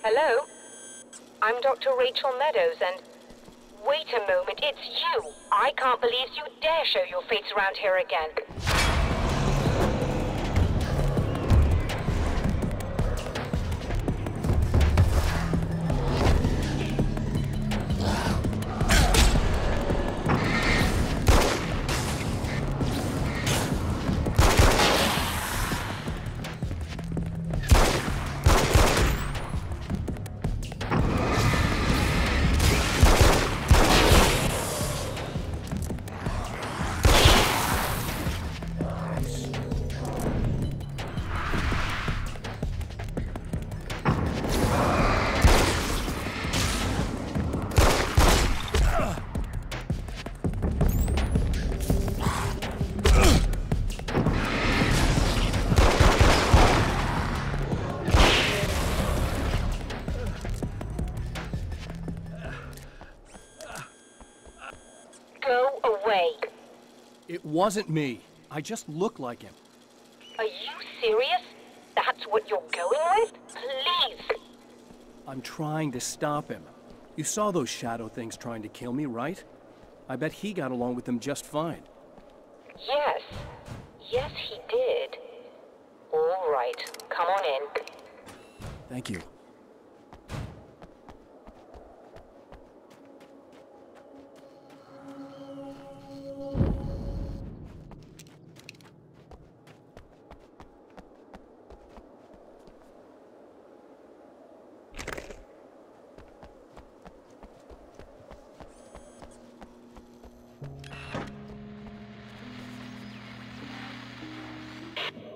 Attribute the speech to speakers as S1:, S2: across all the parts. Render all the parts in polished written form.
S1: Hello? I'm Dr. Rachel Meadows, and... Wait a moment, it's you! I can't believe you dare show your face around here again.
S2: It wasn't me. I just look like him.
S1: Are you serious? That's what you're going with? Please!
S2: I'm trying to stop him. You saw those shadow things trying to kill me, right? I bet he got along with them just fine.
S1: Yes. Yes, he did. All right. Come on in.
S2: Thank you.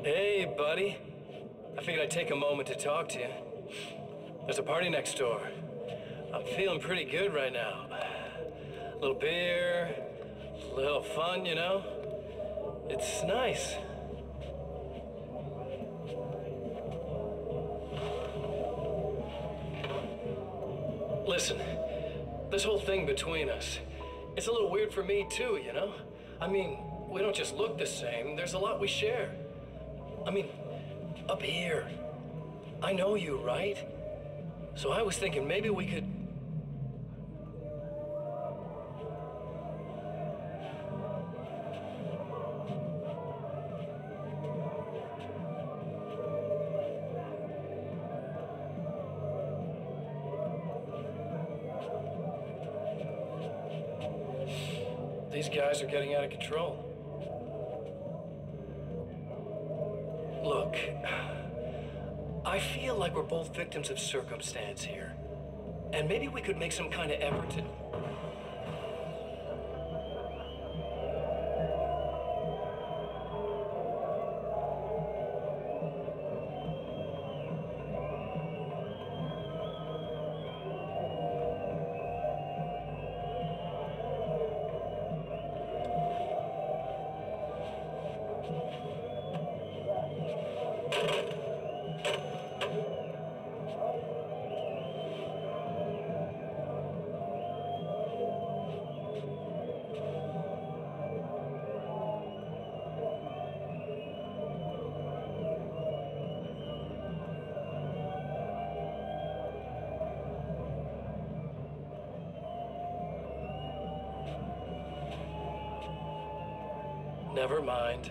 S3: Hey, buddy. I figured I'd take a moment to talk to you. There's a party next door. I'm feeling pretty good right now. A little beer, a little fun, you know? It's nice. Listen, this whole thing between us, it's a little weird for me too, you know? I mean, we don't just look the same, there's a lot we share. I mean, up here, I know you, right? So I was thinking maybe we could... These guys are getting out of control. Look, I feel like we're both victims of circumstance here. And maybe we could make some kind of effort to... Never mind.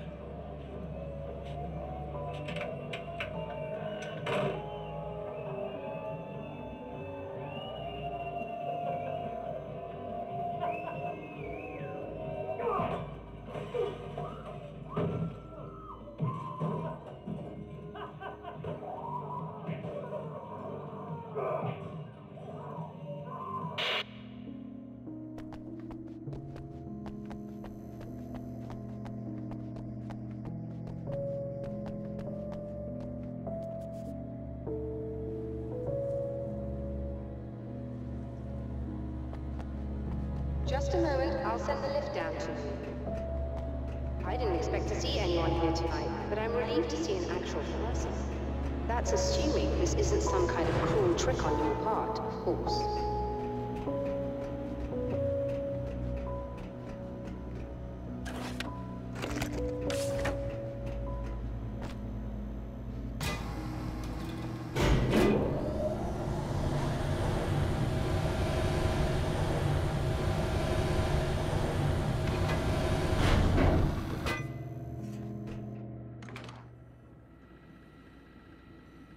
S4: Just a moment, I'll send the lift down to you. I didn't expect to see anyone here tonight, but I'm relieved to see an actual person. That's assuming this isn't some kind of cruel trick on your part, of course.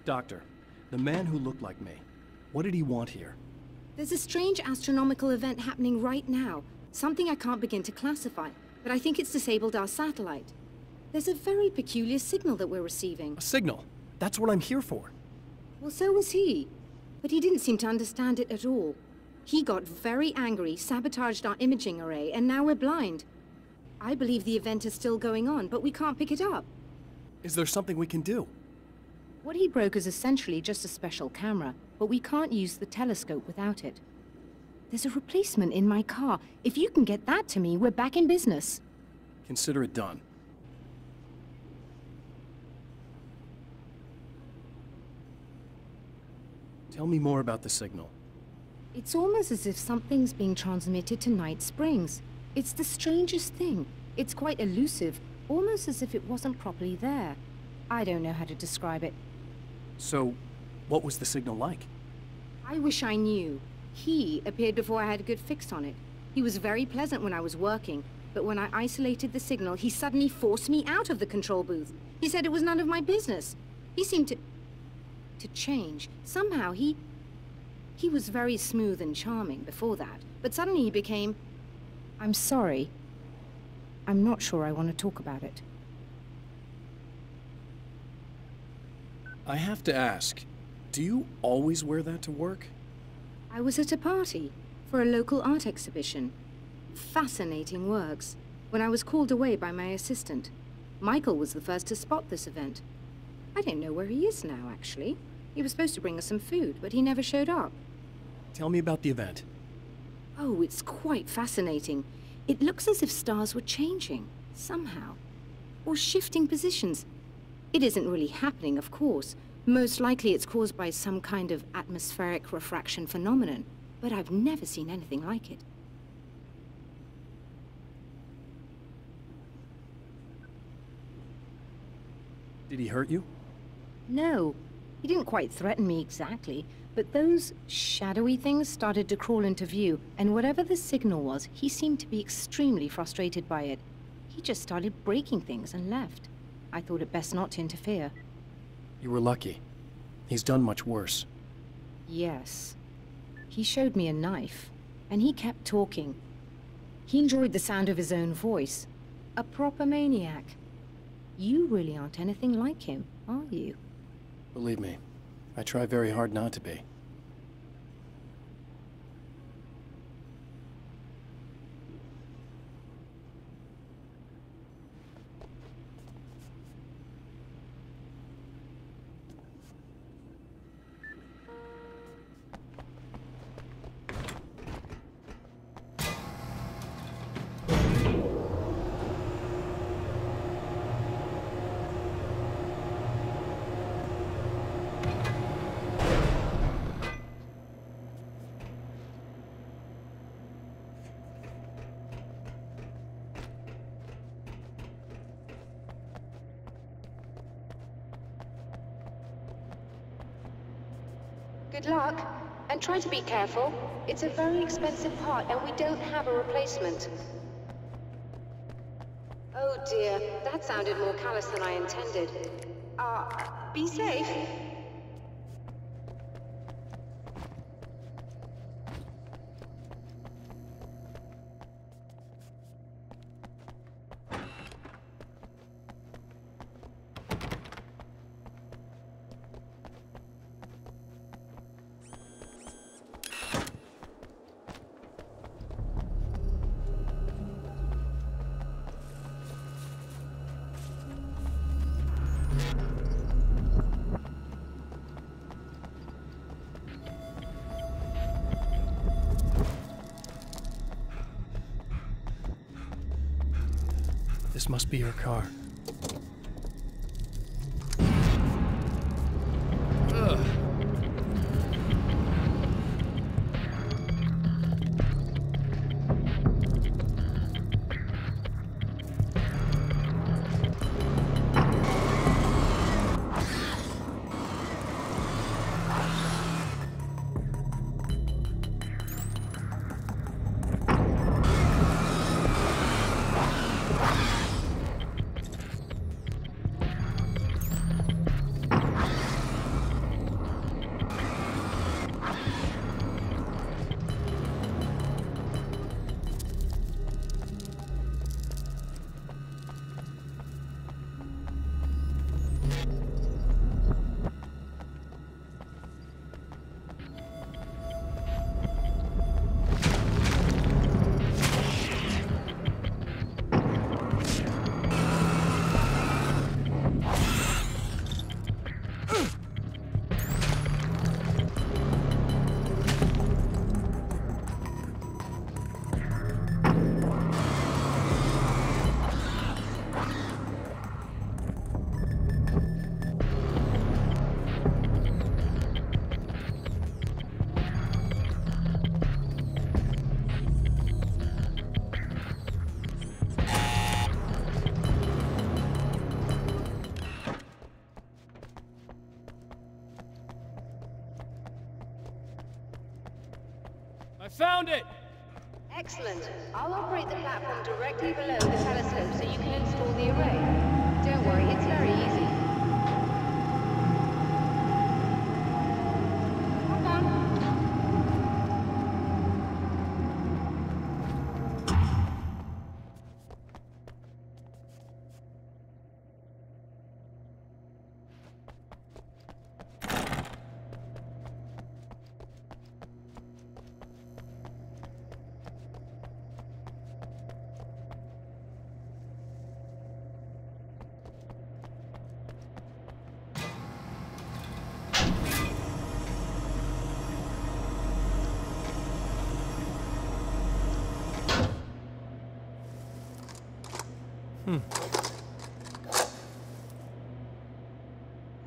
S2: Doctor, the man who looked like me, what did he want here?
S5: There's a strange astronomical event happening right now. Something I can't begin to classify, but I think it's disabled our satellite. There's a very peculiar signal that we're receiving.
S2: A signal? That's what I'm here for.
S5: Well, so was he. But he didn't seem to understand it at all. He got very angry, sabotaged our imaging array, and now we're blind. I believe the event is still going on, but we can't pick it up.
S2: Is there something we can do?
S5: What he broke is essentially just a special camera, but we can't use the telescope without it. There's a replacement in my car. If you can get that to me, we're back in business.
S2: Consider it done. Tell me more about the signal.
S5: It's almost as if something's being transmitted to Night Springs. It's the strangest thing. It's quite elusive, almost as if it wasn't properly there. I don't know how to describe it.
S2: So, what was the signal like?
S5: I wish I knew. He appeared before I had a good fix on it. He was very pleasant when I was working, but when I isolated the signal, he suddenly forced me out of the control booth. He said it was none of my business. He seemed to change. Somehow he was very smooth and charming before that, but suddenly he became... I'm sorry. I'm not sure I want to talk about it.
S2: I have to ask, do you always wear that to work?
S5: I was at a party for a local art exhibition. Fascinating works. When I was called away by my assistant. Michael was the first to spot this event. I don't know where he is now, actually. He was supposed to bring us some food, but he never showed up.
S2: Tell me about the event.
S5: Oh, it's quite fascinating. It looks as if stars were changing, somehow. Or shifting positions. It isn't really happening, of course. Most likely it's caused by some kind of atmospheric refraction phenomenon, but I've never seen anything like it.
S2: Did he hurt you?
S5: No, he didn't quite threaten me exactly, but those shadowy things started to crawl into view, and whatever the signal was, he seemed to be extremely frustrated by it. He just started breaking things and left. I thought it best not to interfere.
S2: You were lucky. He's done much worse.
S5: Yes. He showed me a knife, and he kept talking. He enjoyed the sound of his own voice. A proper maniac. You really aren't anything like him, are you?
S2: Believe me, I try very hard not to be.
S4: Good luck, and try to be careful. It's a very expensive part, and we don't have a replacement. Oh dear, that sounded more callous than I intended. Be safe.
S2: This must be your car.
S6: I found it!
S4: Excellent. I'll operate the platform directly below the telescope so you can install the array. Don't worry, it's very easy. Come on.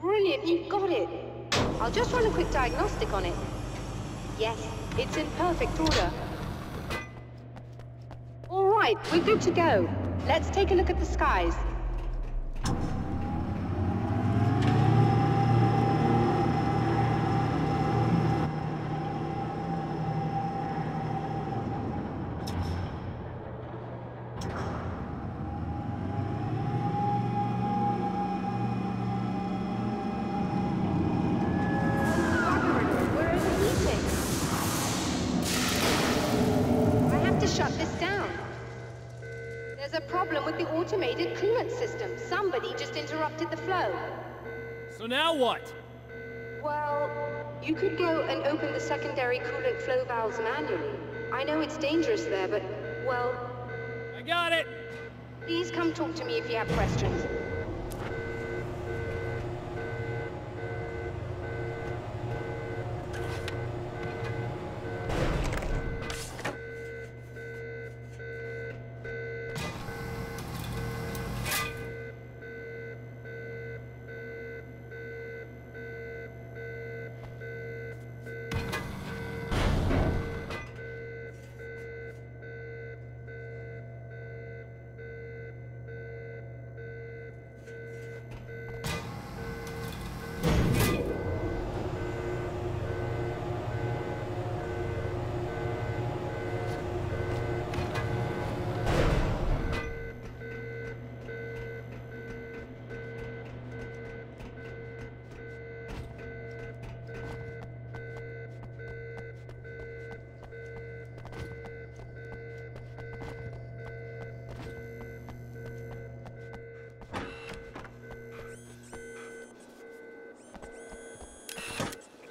S4: Brilliant, you've got it. I'll just run a quick diagnostic on it. Yes, it's in perfect order. All right, we're good to go. Let's take a look at the skies. Shut this down. There's a problem with the automated coolant system. Somebody just interrupted the flow.
S6: So now what?
S4: Well, you could go and open the secondary coolant flow valves manually. I know it's dangerous there, but, well...
S6: I got it!
S4: Please come talk to me if you have questions.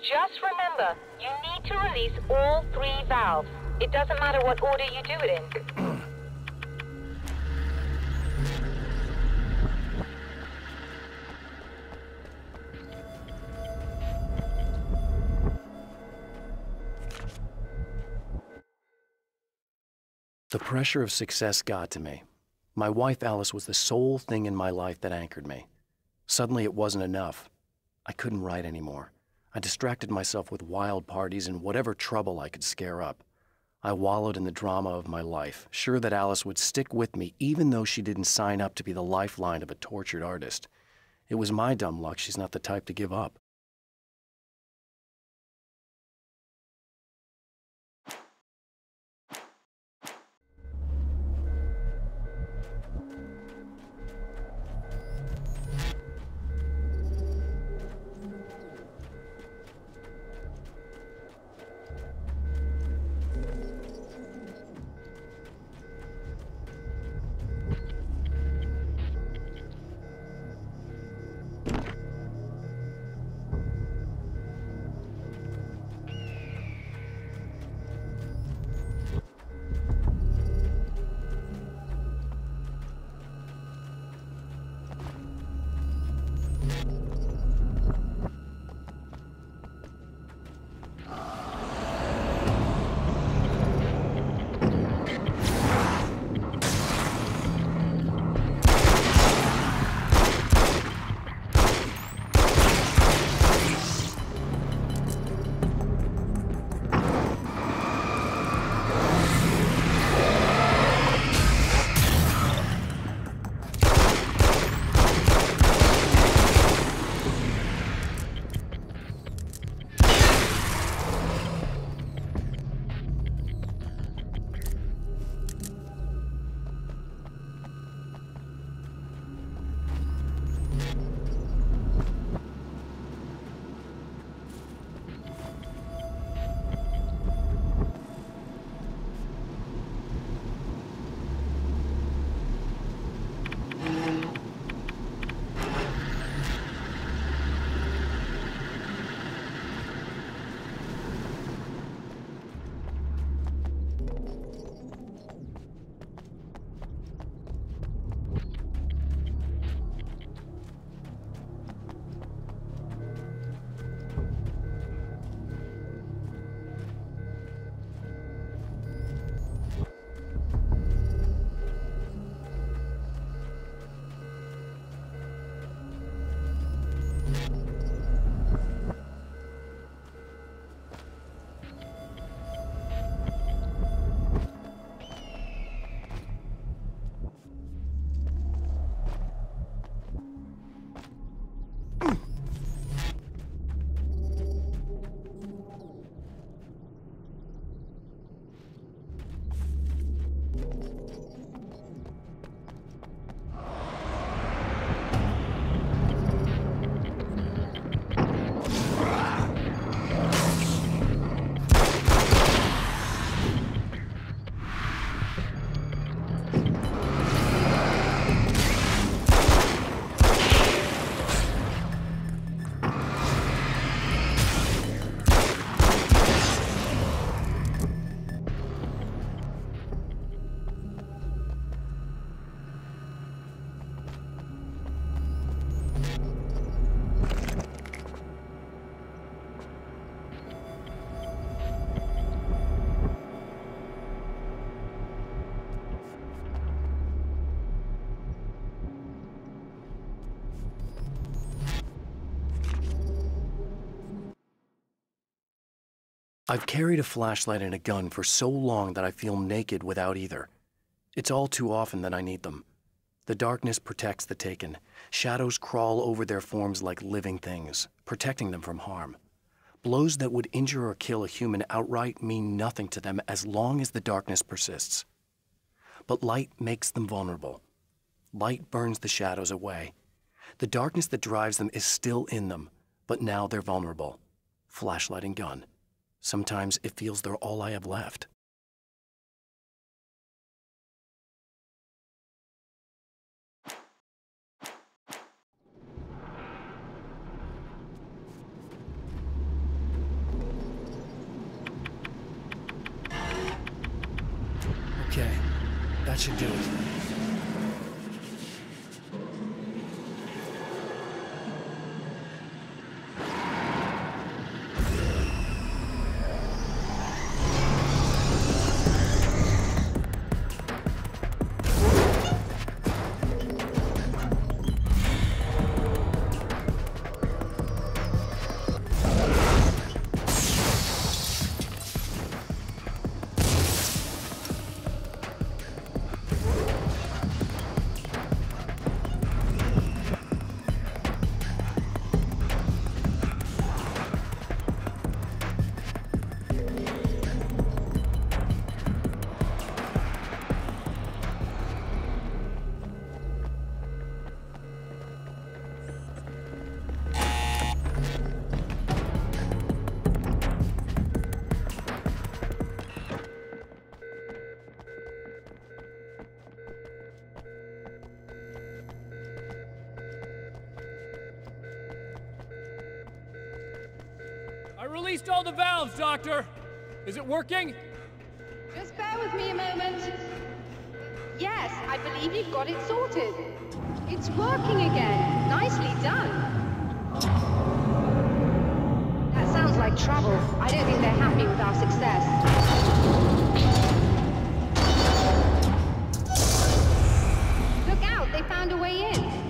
S1: Just remember, you need to release all 3 valves. It doesn't matter what order you do it in.
S2: The pressure of success got to me. My wife Alice was the sole thing in my life that anchored me. Suddenly it wasn't enough. I couldn't write anymore. I distracted myself with wild parties and whatever trouble I could scare up. I wallowed in the drama of my life, sure that Alice would stick with me even though she didn't sign up to be the lifeline of a tortured artist. It was my dumb luck she's not the type to give up. I've carried a flashlight and a gun for so long that I feel naked without either. It's all too often that I need them. The darkness protects the taken. Shadows crawl over their forms like living things, protecting them from harm. Blows that would injure or kill a human outright mean nothing to them as long as the darkness persists. But light makes them vulnerable. Light burns the shadows away. The darkness that drives them is still in them, but now they're vulnerable. Flashlight and gun. Sometimes it feels they're all I have left. Okay, that should do it.
S6: I released all the valves, Doctor! Is it working?
S4: Just bear with me a moment. Yes, I believe you've got it sorted. It's working again. Nicely done. That sounds like trouble. I don't think they're happy with our success. Look out, they found a way in.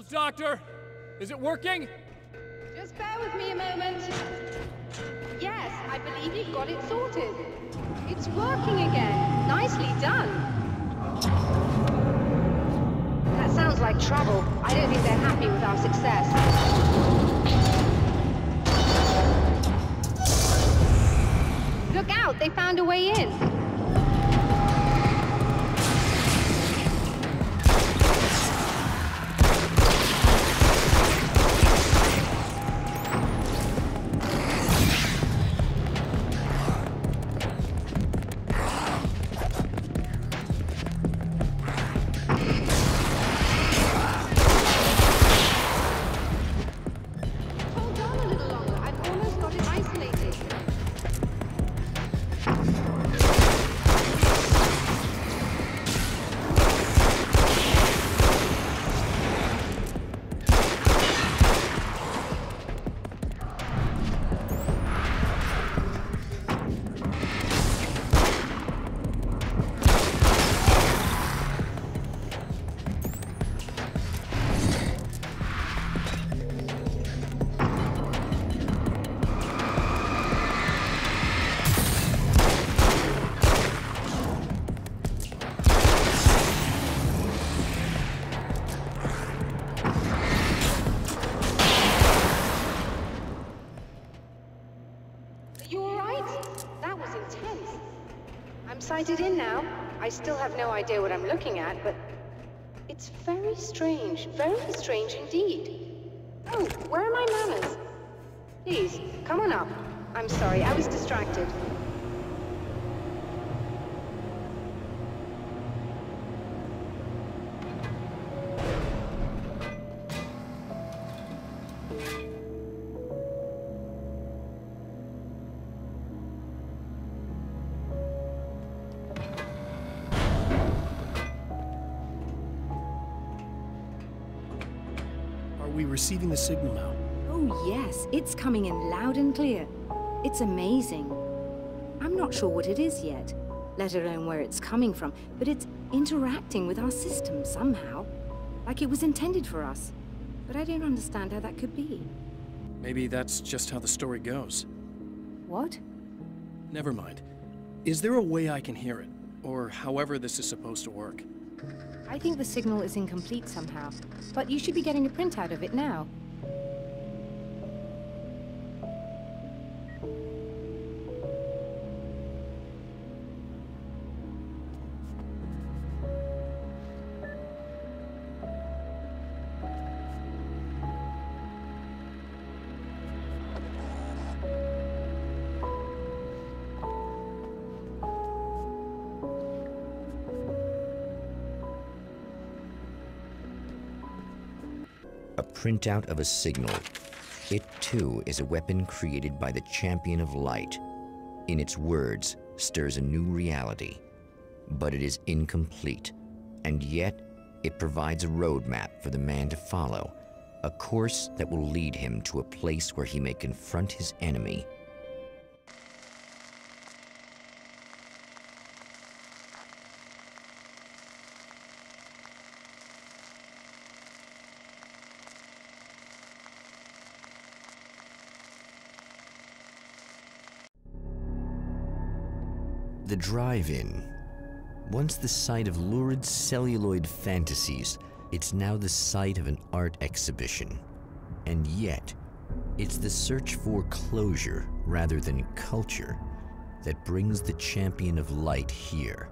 S6: Doctor! Is it working?
S4: Just bear with me a moment. Yes, I believe you've got it sorted. It's working again. Nicely done. That sounds like trouble. I don't think they're happy with our success. Look out, they found a way in. Sighted in now. I still have no idea what I'm looking at, but it's very strange indeed. Oh, where are my manners? Please, come on up. I'm sorry, I was distracted.
S2: Are we receiving the signal now?
S5: Oh yes, it's coming in loud and clear. It's amazing. I'm not sure what it is yet, let alone where it's coming from, but it's interacting with our system somehow. Like it was intended for us. But I don't understand how that could be.
S2: Maybe that's just how the story goes.
S5: What?
S2: Never mind. Is there a way I can hear it? Or however this is supposed to work?
S5: I think the signal is incomplete somehow, but you should be getting a printout of it now.
S7: A printout of a signal. It too is a weapon created by the champion of light. In its words, stirs a new reality. But it is incomplete, and yet it provides a roadmap for the man to follow, a course that will lead him to a place where he may confront his enemy. The drive-in. Once the site of lurid celluloid fantasies, it's now the site of an art exhibition. And yet, it's the search for closure rather than culture that brings the champion of light here.